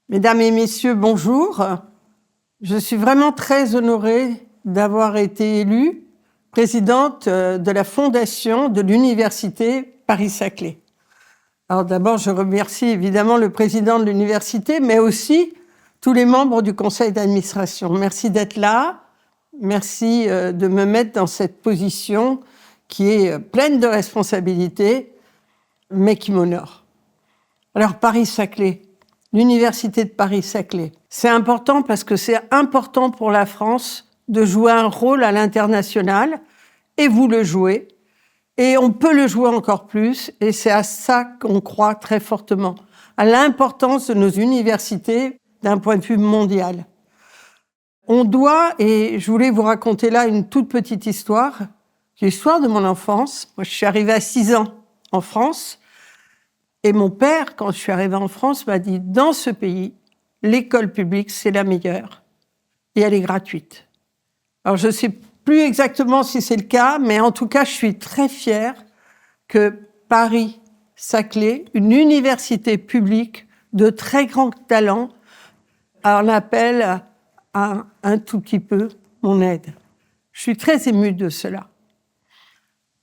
Mesdames et messieurs, bonjour. Je suis vraiment très honorée d'avoir été élue présidente de la fondation de l'Université Paris-Saclay. Alors d'abord, je remercie évidemment le président de l'université, mais aussi tous les membres du conseil d'administration. Merci d'être là. Merci de me mettre dans cette position qui est pleine de responsabilités, mais qui m'honore. Alors Paris-Saclay, l'université de Paris-Saclay, c'est important parce que c'est important pour la France de jouer un rôle à l'international, et vous le jouez, et on peut le jouer encore plus, et c'est à ça qu'on croit très fortement, à l'importance de nos universités d'un point de vue mondial. On doit, et je voulais vous raconter là une toute petite histoire, l'histoire de mon enfance. Moi, je suis arrivée à 6 ans en France, et mon père, quand je suis arrivée en France, m'a dit « Dans ce pays, l'école publique, c'est la meilleure, et elle est gratuite. » Alors, je ne sais plus exactement si c'est le cas, mais en tout cas, je suis très fière que Paris-Saclay, une université publique de très grand talent, en appelle à un tout petit peu mon aide. Je suis très émue de cela.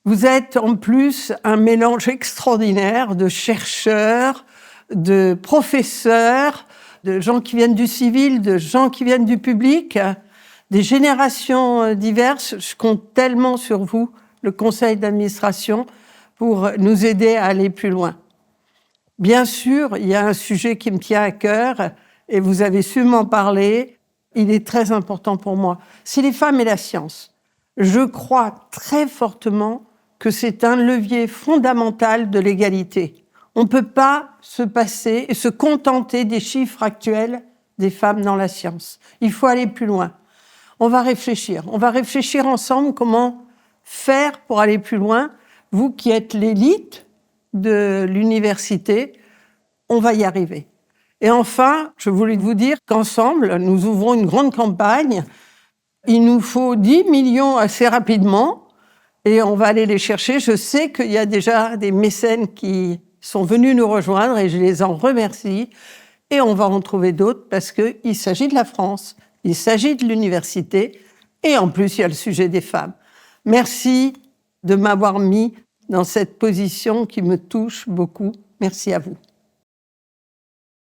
Vous êtes en plus un mélange extraordinaire de chercheurs, de professeurs, de gens qui viennent du civil, de gens qui viennent du public, des générations diverses. Je compte tellement sur vous, le conseil d'administration, pour nous aider à aller plus loin. Bien sûr, il y a un sujet qui me tient à cœur, et vous avez su m'en parler. Il est très important pour moi. C'est les femmes et la science. Je crois très fortement que c'est un levier fondamental de l'égalité. On ne peut pas se passer et se contenter des chiffres actuels des femmes dans la science. Il faut aller plus loin. On va réfléchir ensemble comment faire pour aller plus loin. Vous qui êtes l'élite de l'université, on va y arriver. Et enfin, je voulais vous dire qu'ensemble, nous ouvrons une grande campagne. Il nous faut 10 millions assez rapidement et on va aller les chercher. Je sais qu'il y a déjà des mécènes qui sont venus nous rejoindre et je les en remercie. Et on va en trouver d'autres parce qu'il s'agit de la France, il s'agit de l'université et en plus, il y a le sujet des femmes. Merci de m'avoir mis dans cette position qui me touche beaucoup. Merci à vous.